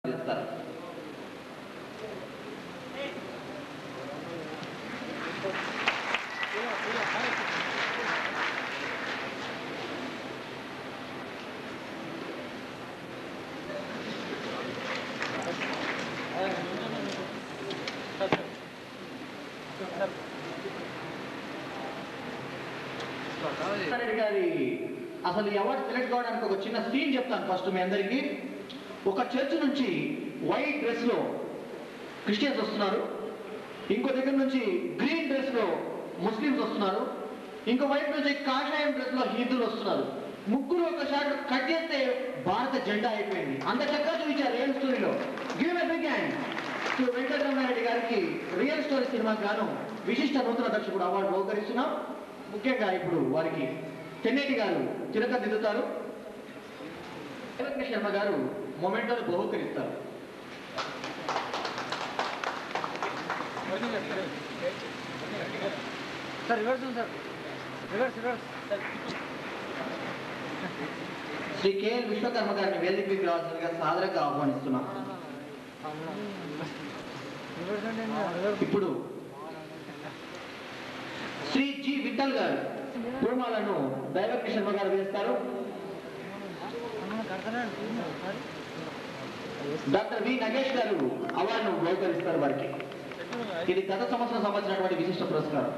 చేస్తారు. రెడ్డి గారి అసలు అవార్డు సెలెక్ట్ కావడానికి ఒక చిన్న సీన్ చెప్తాను ఫస్ట్ మీ అందరికీ. ఒక చర్చ్ నుంచి వైట్ డ్రెస్ లో క్రిస్టియన్స్ వస్తున్నారు, ఇంకో దగ్గర నుంచి గ్రీన్ డ్రెస్ లో ముస్లిమ్స్ వస్తున్నారు, ఇంకో వైపు నుంచి కాషాయం డ్రెస్ లో హిందువులు వస్తున్నారు. ముగ్గురు ఒక షాట్ కట్ చేస్తే భారత జెండా అయిపోయింది. అంత చక్కగా చూపించారు రియల్ స్టోరీలో. Give a big hand to Venkataramana Reddy గారికి రియల్ స్టోరీ సినిమాకి గాను విశిష్ట నూతన దర్శకుడు అవార్డు బహుకరిస్తున్నాం. ముఖ్యంగా ఇప్పుడు వారికి చెన్నైటి గారు చిరక దిద్దుతారు, శర్మ గారు మొమెంటోని బహుకరిస్తారు. శ్రీ కెఎల్ విశ్వకర్మ గారిని వేదికకి రావాల్సిందిగా సాదరంగా ఆహ్వానిస్తున్నాం. ఇప్పుడు శ్రీ జి విఠల్ గారు పూర్మాలను దైవజ్ఞ శర్మ గారు వేస్తారు. డాక్టర్ వి నగేష్ గారు అవార్డును బహుకరిస్తారు వారికి. ఇది గత సంవత్సరం సంబంధించినటువంటి విశిష్ట పురస్కారం.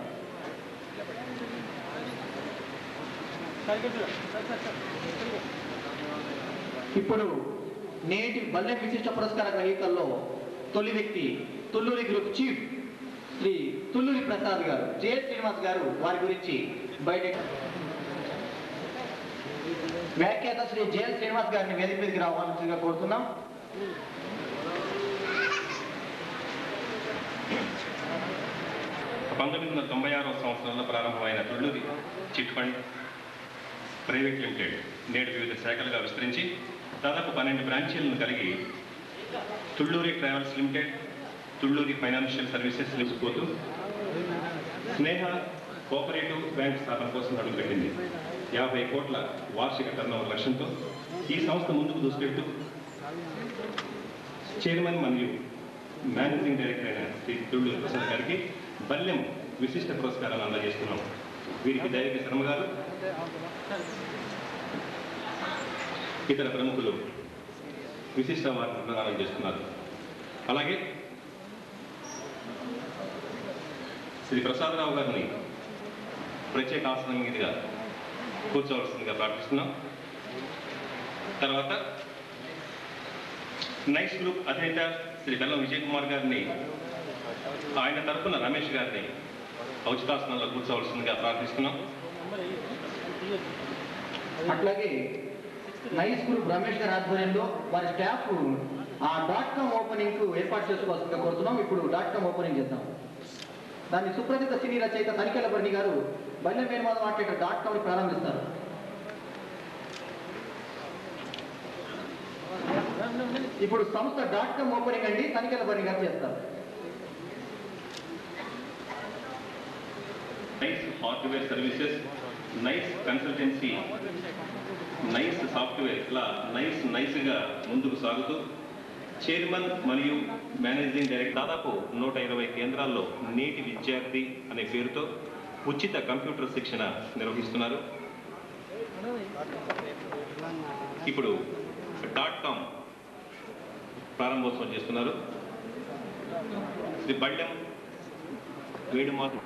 ఇప్పుడు నేటి బల్లెం విశిష్ట పురస్కార గ్రహీతల్లో తొలి వ్యక్తి తుల్లూరి గ్రూప్ చీఫ్ శ్రీ తుల్లూరి ప్రసాద్ గారు. జెఎస్ శ్రీనివాస్ గారు వారి గురించి బయట వ్యాఖ్యాత శ్రీ జెఎస్ శ్రీనివాస్ గారిని వేదిక మీదకి రావాల్సిందిగా కోరుతున్నాం. పంతొమ్మిది 1996 సంవత్సరంలో ప్రారంభమైన Thulluri chit fund private limited నేడు వివిధ శాఖలుగా విస్తరించి దాదాపు 12 బ్రాంచీలను కలిగి Thulluri travels limited, Thulluri financial services నిలిచిపోతూ స్నేహ కోఆపరేటివ్ బ్యాంక్ స్థాపన కోసం అడుగుపెట్టింది. 50 కోట్ల వార్షిక టర్నోవర్ లక్ష్యంతో ఈ సంస్థ ముందుకు దూసుకెళ్తూ చైర్మన్ మరియు మేనేజింగ్ డైరెక్టర్ అయిన శ్రీ తుళ్ళూరి ప్రసాద్ గారికి బల్లెం విశిష్ట పురస్కారాన్ని అందజేస్తున్నాం. వీరికి దైవజ్ఞ శర్మ గారు, ఇతర ప్రముఖులు విశిష్ట అవార్డును ప్రదానం చేస్తున్నారు. అలాగే శ్రీ ప్రసాదరావు గారిని ప్రత్యేక ఆసనం మీదుగా కూర్చోవలసిందిగా ప్రార్థిస్తున్నాం. తర్వాత నైస్ గ్రూప్ అధినేత శ్రీ బెల్లం విజయ్ కుమార్ గారిని, ఆయన తరఫున రమేష్ గారిని ఔచితాసనంలో కూర్చోవలసిందిగా ప్రార్థిస్తున్నాం. అట్లాగే నైస్ గ్రూప్ రమేష్ గారి ఆధ్వర్యంలో వారి స్టాఫ్ ఆ .com ఓపెనింగ్ కు ఏర్పాటు చేసుకోవాల్సిందిగా కోరుతున్నాం. ఇప్పుడు .com ఓపెనింగ్ చేద్దాం. దాన్ని సుప్రసిద్ధ సినీ రచయిత తనికెల బర్ణి గారు బల్లెం వేణుమాధవ్ ఆర్ట్ .com ని ప్రారంభిస్తారు. ఇప్పుడు సంస్థ .com ఓపెనింగ్ అండి తనికెల బర్ణి గారు చేస్తారు. Nice hardware services, nice consultancy, nice software, ఇలా నైస్గా ముందుకు సాగుతూ చైర్మన్ మరియు మేనేజింగ్ డైరెక్టర్ దాదాపు 120 కేంద్రాల్లో నేటి విద్యార్థి అనే పేరుతో ఉచిత కంప్యూటర్ శిక్షణ నిర్వహిస్తున్నారు. ఇప్పుడు .com ప్రారంభోత్సవం చేస్తున్నారు. శ్రీ బల్లెం వేణుమాధవ్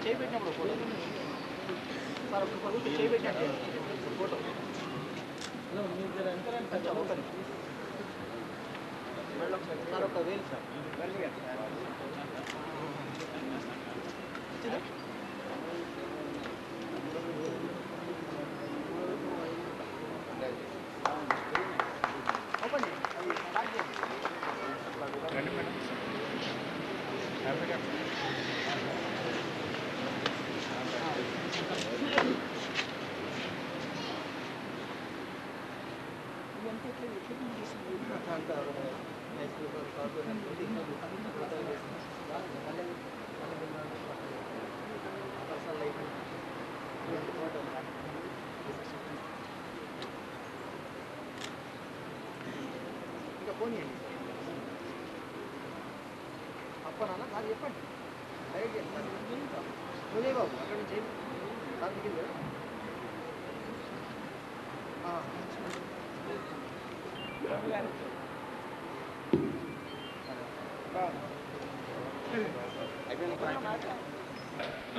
చేపెట్టినప్పుడు సార్ ఒక చేపెట్టినట్టు ఫోటో సార్ ఒక వేలు సార్ ఓపెన్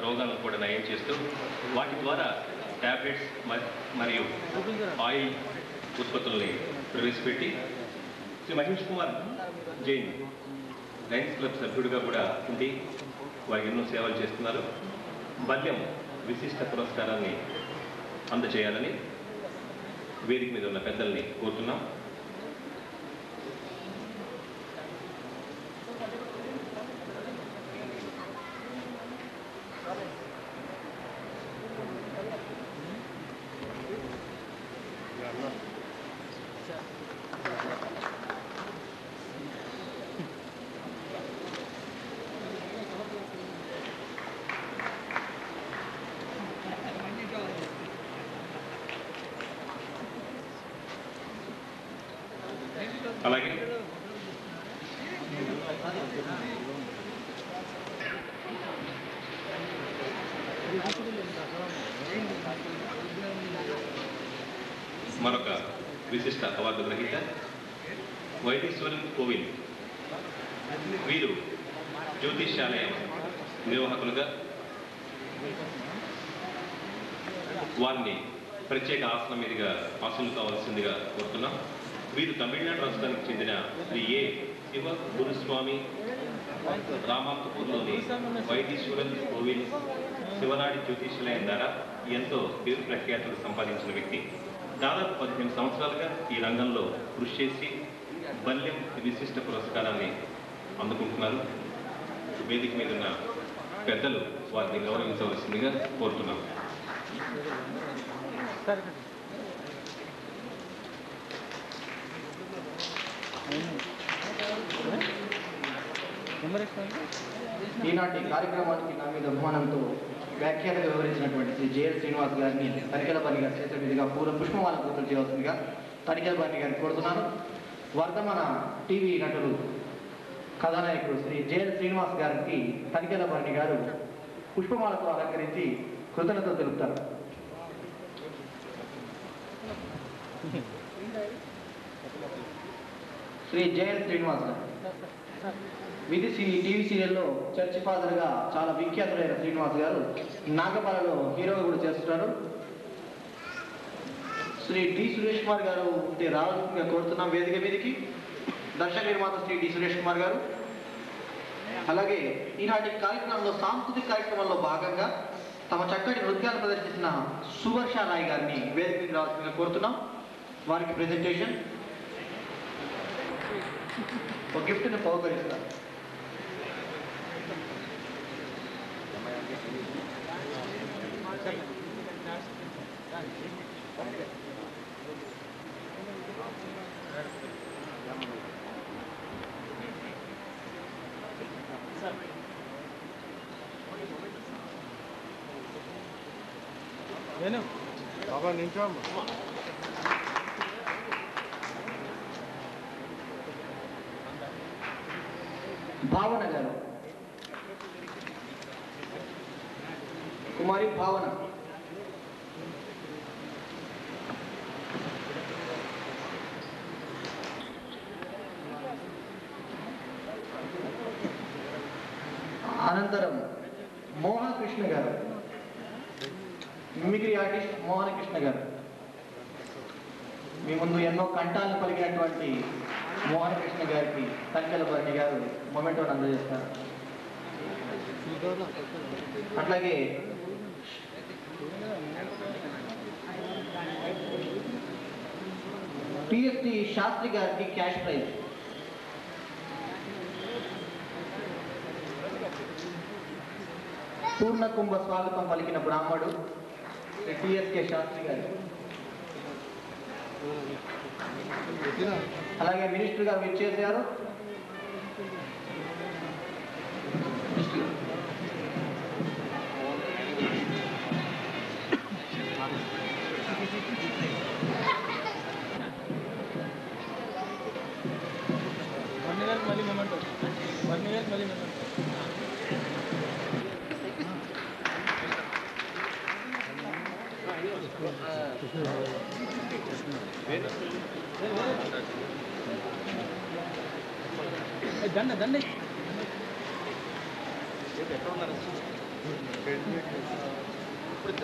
రోగాలను కూడా నయం చేస్తూ వాటి ద్వారా ట్యాబ్లెట్స్ మరియు ఆయిల్ ఉత్పత్తుల్ని ప్రవేశపెట్టి శ్రీ మహేష్ కుమార్ జైన్ లయన్స్ క్లబ్ సభ్యుడిగా కూడా ఉండి వారు ఎన్నో సేవలు చేస్తున్నారు. బాల్యం విశిష్ట పురస్కారాన్ని అందజేయాలని వేదిక మీద ఉన్న పెద్దల్ని కోరుతున్నాం. అలాగే మరొక విశిష్ట అవార్డు గ్రహీత వైతీశ్వరన్ కోవిల్. వీరు జ్యోతిష్యాలయం నిర్వాహకులుగా వారిని ప్రత్యేక ఆసనం మీదుగా ఆసనం కావాల్సిందిగా కోరుతున్నాం. వీరు తమిళనాడు రాష్ట్రానికి చెందిన శ్రీ ఏ శివ గురుస్వామి రామాంతపూర్లోని వైతీశ్వరన్ కోవిల్ శివనాడి జ్యోతిష్యాలయం ద్వారా ఎంతో పేరు ప్రఖ్యాతులు సంపాదించిన వ్యక్తి. దాదాపు 15 సంవత్సరాలుగా ఈ రంగంలో కృషి చేసి బాల్యం విశిష్ట పురస్కారాన్ని అందుకుంటున్నారు. వేదిక మీద ఉన్న పెద్దలు వారిని గౌరవించవలసిందిగా కోరుతున్నాం. ఈనాటి కార్యక్రమానికి నా మీద అభిమానంతో వ్యాఖ్యాతగా వివరించినటువంటి శ్రీ జేఎల్ శ్రీనివాస్ గారిని తనికెలపల్లి గారి చేతుల మీదుగా పూర్వ పుష్పమాల పూర్తి చేయవలసిందిగా తనికెలపల్లి గారిని కోరుతున్నాను. వర్ధమాన టీవీ నటుడు కథానాయకుడు శ్రీ జేఎల్ శ్రీనివాస్ గారికి తనికెలపల్లి గారు పుష్పమాలతో అలంకరించి కృతజ్ఞతలు తెలుపుతారు. శ్రీ జేఎల్ శ్రీనివాస్ గారు విదేశీ టీవీ సీరియల్లో చర్చి ఫాదర్గా చాలా విఖ్యాతులైన శ్రీనివాస్ గారు నాగపాలలో హీరోగా కూడా చేస్తున్నారు. శ్రీ డి సురేష్ కుమార్ గారు ఉంటే రావాల్సిందిగా కోరుతున్నాం వేదిక మీదకి. దర్శక నిర్మాత శ్రీ డి సురేష్ కుమార్ గారు. అలాగే ఈనాటి కార్యక్రమంలో సాంస్కృతిక కార్యక్రమంలో భాగంగా తమ చక్కటి నృత్యాలు ప్రదర్శించిన సువర్ష రాయ్ గారిని వేదిక మీద రావాల్సిందిగా కోరుతున్నాం. వారికి ప్రెజెంటేషన్ ఒక గిఫ్ట్ని బహుకరిస్తారు. బాబా నించో భావన గారు, కుమారి భావన. అనంతరం మోహన కృష్ణ గారు, మిమిక్రీ ఆర్టిస్ట్ మోహన కృష్ణ గారు. మీ ముందు ఎన్నో కంఠాలను పలికినటువంటి మోహన కృష్ణ గారికి తనికెలపల్లి గారు మొమెంటోని అందజేస్తారు. అట్లాగే టిఎస్టి శాస్త్రి గారికి క్యాష్ ప్రైజ్. పూర్ణ కుంభ స్వాగతం పలికిన బ్రాహ్మడు టిఎస్కే శాస్త్రి గారు. అలాగే మినిస్టర్ గారు విచ్చేశారు.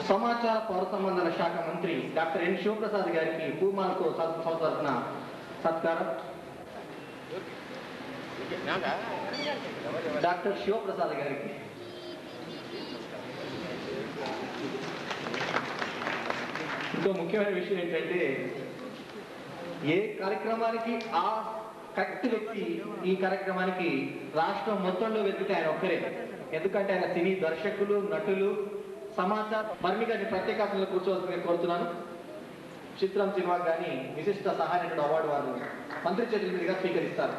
సమాచార పౌర సంబంధాల శాఖ మంత్రి డాక్టర్ ఎన్ శివప్రసాద్ గారికి పూమాలతో తరఫున సత్కారం. డాక్టర్ శివప్రసాద్ గారికి ఇంకో ముఖ్యమైన విషయం ఏంటంటే ఏ కార్యక్రమానికి ఆ కరెక్ట్ వ్యక్తి ఈ కార్యక్రమానికి రాష్ట్రం మొత్తంలో వెతికితే ఆయన ఒక్కరే. ఎందుకంటే ఆయన సినీ దర్శకులు, నటులు, సమాచార బర్మి గారిని ప్రత్యేకాసనలో కూర్చోవలసిందిగా కోరుతున్నాను. చిత్రం సినిమాకి కానీ విశిష్ట సహాయ నటుడు అవార్డు వారు మంత్రి చేతుల మీదుగా స్వీకరిస్తారు.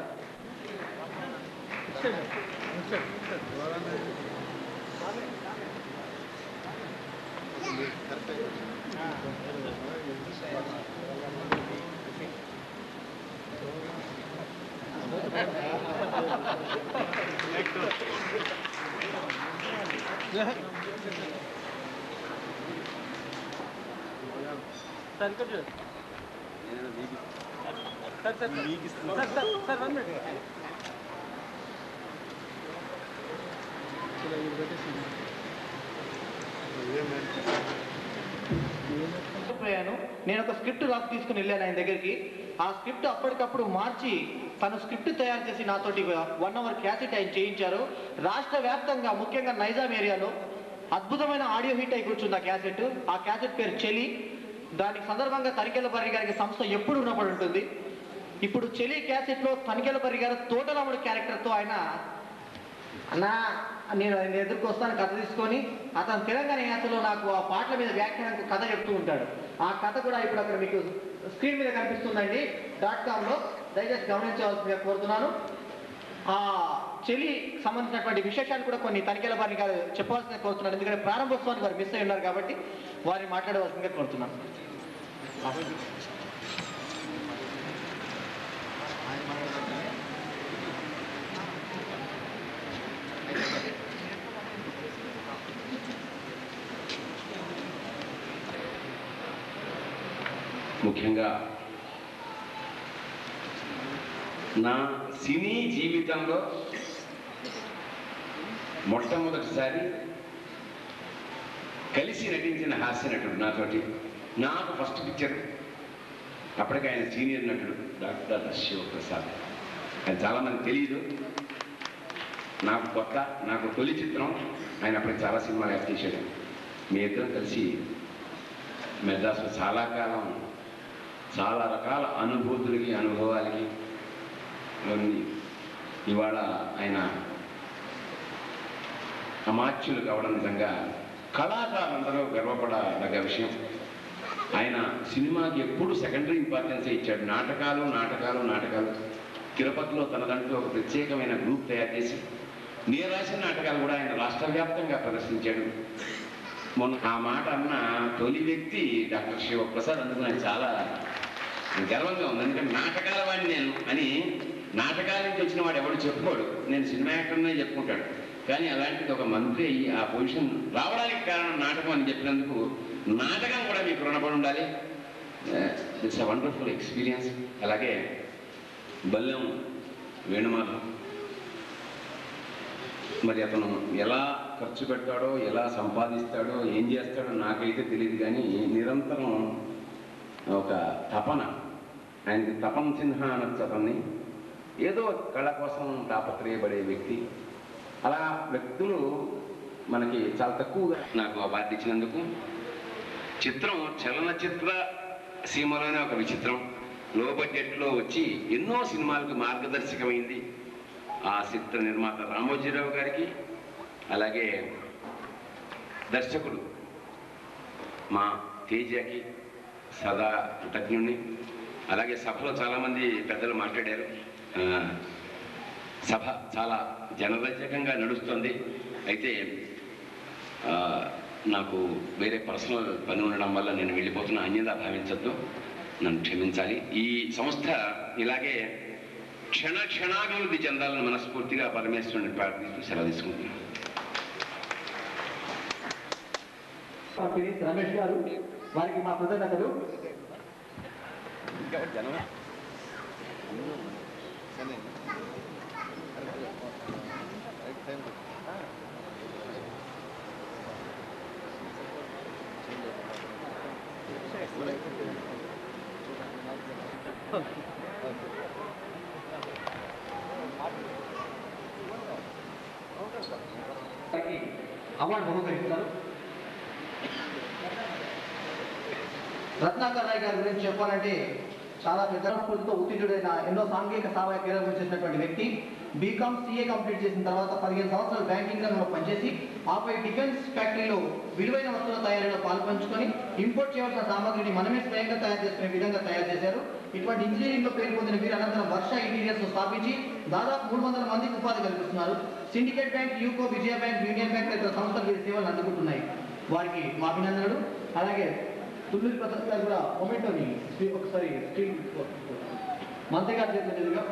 నేను ఒక స్క్రిప్ట్ రాసి తీసుకుని వెళ్ళాను ఆయన దగ్గరికి. ఆ స్క్రిప్ట్ అప్పటికప్పుడు మార్చి తను స్క్రిప్ట్ తయారు చేసి నాతోటి 1 అవర్ క్యాసెట్ ఆయన చేయించారు. రాష్ట్ర వ్యాప్తంగా ముఖ్యంగా నైజాం ఏరియాలో అద్భుతమైన ఆడియో హిట్ అయి కూర్చుంది ఆ క్యాసెట్. ఆ క్యాసెట్ పేరు చెలి. దానికి సందర్భంగా తనికెళ్ళపర్రి గారికి సంస్థ ఎప్పుడు ఉన్నప్పుడు ఉంటుంది. ఇప్పుడు చెలి క్యాసెట్లో తనికెళ్ళపర్రి గారు తోటరాముడు క్యారెక్టర్తో ఆయన అన్నా నేను ఆయన ఎదురుకు వస్తాను కథ తీసుకొని అతను తెలంగాణ యాసలో నాకు ఆ పాటల మీద వ్యాఖ్యానానికి కథ చెప్తూ ఉంటాడు. ఆ కథ కూడా ఇప్పుడు అక్కడ మీకు స్క్రీన్ మీద కనిపిస్తుందండి .com. దయచేసి గమనించవలసిందిగా కోరుతున్నాను. ఆ చెలి సంబంధించినటువంటి విశేషాలు కూడా కొన్ని తనికెళ్ళపర్రి గారు చెప్పవలసిందిగా కోరుతున్నాను. ఎందుకంటే ప్రారంభోత్సవానికి వారు మిస్ అయి ఉన్నారు కాబట్టి వారిని మాట్లాడవలసిందిగా కోరుతున్నాను. ముఖ్యంగా నా సినీ జీవితంలో మొట్టమొదటిసారి కలిసి నటించిన హాస్య నటుడు నాతోటి. నాకు ఫస్ట్ పిక్చర్ అప్పటికి ఆయన సీనియర్ నటుడు డాక్టర్ శివప్రసాద్. ఆయన చాలామంది తెలియదు, నాకు కొత్త. నాకు తొలి చిత్రం. ఆయన అప్పటికి చాలా సినిమాలు యాక్ట్ చేశాడు. మీ ఇద్దరం కలిసి మెడ్రాస్లో చాలా కాలం చాలా రకాల అనుభూతులకి అనుభవాలకి ఇవాళ ఆయన అమాత్యులు కావడం నిజంగా కళాకారులందరూ గర్వపడదగ్గ విషయం. ఆయన సినిమాకి ఎప్పుడు సెకండరీ ఇంపార్టెన్స్ ఇచ్చాడు. నాటకాలు నాటకాలు నాటకాలు. తిరుపతిలో తనదంటూ ఒక ప్రత్యేకమైన గ్రూప్ తయారు చేసి నీరాసిన నాటకాలు కూడా ఆయన రాష్ట్ర వ్యాప్తంగా ప్రదర్శించాడు. మొన్న ఆ మాట అన్న తొలి వ్యక్తి డాక్టర్ శివప్రసాద్. అందుకు నాకు చాలా గర్వంగా ఉంది. ఎందుకంటే నాటకాల వాడిని నేను అని, నాటకాల నుంచి వచ్చిన వాడు ఎవడు చెప్పుకోడు. నేను సినిమా యాక్టర్నే చెప్పుకుంటాడు. కానీ అలాంటిది ఒక మంత్రి అయ్యి ఆ పొజిషన్ రావడానికి కారణం నాటకం అని చెప్పినందుకు నాటకం కూడా మీకు రుణపడి ఉండాలి. It's a wonderful experience. అలాగే బల్లెం వేణుమాధవ్, మరి అతను ఎలా ఖర్చు పెడతాడో, ఎలా సంపాదిస్తాడో, ఏం చేస్తాడో నాకైతే తెలియదు. కానీ నిరంతరం ఒక తపన, ఆయనకి తపన సిన్హా అనొచ్చు అతన్ని. ఏదో కళ కోసం తాపత్రయపడే వ్యక్తి. అలా వ్యక్తులు మనకి చాలా తక్కువగా నాకు అవార్డు ఇచ్చినందుకు. చిత్రం చలనచిత్ర సీమలోనే ఒక విచిత్రం. లో బడ్జెట్లో వచ్చి ఎన్నో సినిమాలకు మార్గదర్శకమైంది. ఆ చిత్ర నిర్మాత రామోజీరావు గారికి, అలాగే దర్శకుడు మా తేజకి సదా కృతజ్ఞుణ్ణి. అలాగే సభలో చాలామంది పెద్దలు మాట్లాడారు. సభ చాలా జనరంజకంగా నడుస్తుంది. అయితే నాకు వేరే పర్సనల్ పని ఉండడం వల్ల నేను వెళ్ళిపోతున్నా. అన్యదా భావించద్దు, నన్ను క్షమించాలి. ఈ సంస్థ ఇలాగే క్షణాభివృద్ధి చెందాలని మనస్ఫూర్తిగా పరమేశ్వరుని ప్రార్థిస్తూ సెలవు తీసుకుంటున్నాను. రమేష్ గారు వారికి మా కృతజ్ఞతలు. అవార్డు బహుకరిస్తారు. రత్నాకర్ రాయ్ గారి గురించి చెప్పాలంటే చాలా పెద్ద స్ఫూర్తితో ఉత్తీర్ణుడైన ఎన్నో సాంఘిక సహాయ క్రీడలు చేసినటువంటి వ్యక్తి. బీకామ్ సీఏ కంప్లీట్ చేసిన తర్వాత 15 సంవత్సరాలు బ్యాంకింగ్ రంగంలో పనిచేసి ఆపై డిఫెన్స్ ఫ్యాక్టరీలో విలువైన వస్తువుల తయారీలో పాల్పంచుకొని ఇంపోర్ట్ చేయవలసిన సామాగ్రిని మనమే స్వయంగా తయారు చేసుకునే విధంగా తయారు చేశారు. ఇటువంటి ఇంజనీరింగ్ లో పేరు పొందిన వీరు అనంతరం వర్ష ఇంటీరియర్స్ స్థాపించి దాదాపు 300 మందికి ఉపాధి కల్పిస్తున్నారు. సిండికేట్ బ్యాంక్, యూకో, విజయ బ్యాంక్, యూనియన్ బ్యాంక్ తదితర సంస్థలు వీరి సేవలు అందుకుంటున్నాయి. వారికి మా అభినందనలు. అలాగే తుళ్ళూరి ప్రసాద్ గారు కూడా మొమెంటోని ఒకసారి మంత్రి గారు చేసినట్టుగా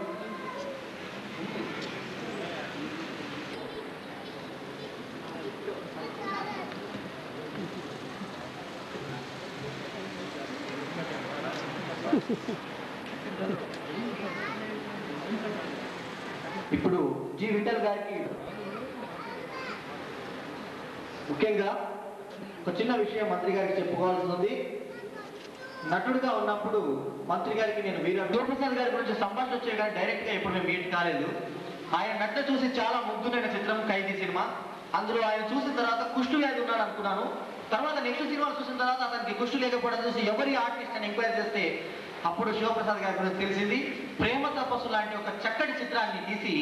ఇప్పుడు జి విఠల్ గారికి ముఖ్యంగా ఒక చిన్న విషయం మంత్రి గారికి చెప్పుకోవాల్సి ఉంది. నటుడుగా ఉన్నప్పుడు మంత్రి గారికి నేను శివప్రసాద్ గారి గురించి సంభాషణ వచ్చే కానీ డైరెక్ట్ గా ఇప్పుడు మేము మీట్ కాలేదు. ఆయన నటన చూసి చాలా ముగ్ధులైన చిత్రం ఖైదీ సినిమా. అందులో ఆయన చూసిన తర్వాత కుష్టు వ్యాధి ఉన్నాడు అనుకున్నాను. తర్వాత నెక్స్ట్ సినిమాలు చూసిన తర్వాత అతనికి కుష్టు లేకపోవడం చూసి ఎవరి ఆర్టిస్ట్ అని ఎంక్వైరీ చేస్తే అప్పుడు శివప్రసాద్ గారి గురించి తెలిసింది. ప్రేమ తపస్సు లాంటి ఒక చక్కటి చిత్రాన్ని తీసి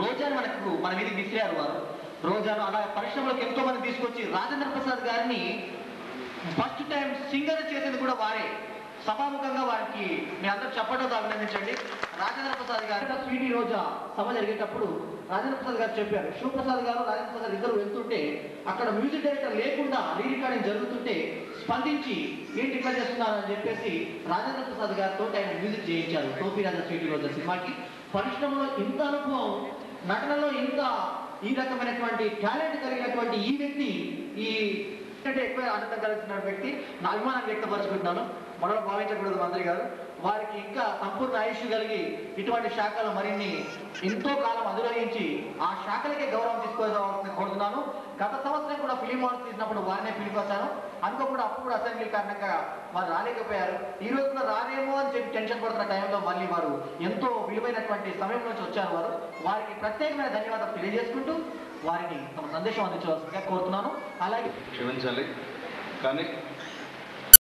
రోజాను మన మీద విసిరారు వారు. రోజాను అలా పరిశ్రమలకు ఎంతో మంది తీసుకొచ్చి రాజేంద్ర ప్రసాద్ గారిని ఫస్ట్ టైం సింగర్ చేసేది కూడా వారే. సభాముఖంగా వారికి మీ అందరూ చెప్పడంతో అభినందించండి. రాజేంద్ర ప్రసాద్ గారు స్వీటీ రోజా సభ జరిగేటప్పుడు రాజేంద్ర ప్రసాద్ గారు చెప్పారు, శివప్రసాద్ గారు రాజేంద్ర ప్రసాద్ ఇద్దరు వెళ్తుంటే అక్కడ మ్యూజిక్ డైరెక్టర్ లేకుండా రీ రికార్డింగ్ జరుగుతుంటే స్పందించి ఏంటి ఇట్లా చేస్తున్నారని చెప్పేసి రాజేంద్ర ప్రసాద్ గారితో ఆయన మ్యూజిక్ చేయించారు టోపీ రాజా స్వీటీ రోజా సినిమాకి. పరిశ్రమలో ఇంత అనుభవం, నటనలో ఇంత ఈ రకమైనటువంటి టాలెంట్ కలిగినటువంటి ఈ వ్యక్తి ఈ అంటే ఎక్కువ ఆనందం కలిగిన వ్యక్తి నా అభిమానాన్ని వ్యక్తపరుచుకుంటున్నాను. మనలో భావించకూడదు మంత్రి గారు. వారికి ఇంకా సంపూర్ణ ఆయుష్ కలిగి ఇటువంటి శాఖలు మరిన్ని ఎంతో కాలం అధిరోహించి ఆ శాఖలకే గౌరవం తీసుకోవాలని కోరుతున్నాను. గత సంవత్సరం కూడా ఫిలిం అవార్డ్స్ తీసినప్పుడు వారినే పిలిపించాను. అనుకోకుండా అప్పుడు కూడా అసెంబ్లీ కారణంగా వారు రాలేకపోయారు. ఈ రోజు కూడా రారేమో అని చెప్పి టెన్షన్ పడుతున్న టైంలో మళ్ళీ వారు ఎంతో విలువైనటువంటి సమయం నుంచి వచ్చారు. వారికి ప్రత్యేకమైన ధన్యవాదాలు తెలియజేసుకుంటూ వారిని తమ సందేశం అందించవలసిందిగా కోరుతున్నాను. అలాగే క్షమించాలి కానీ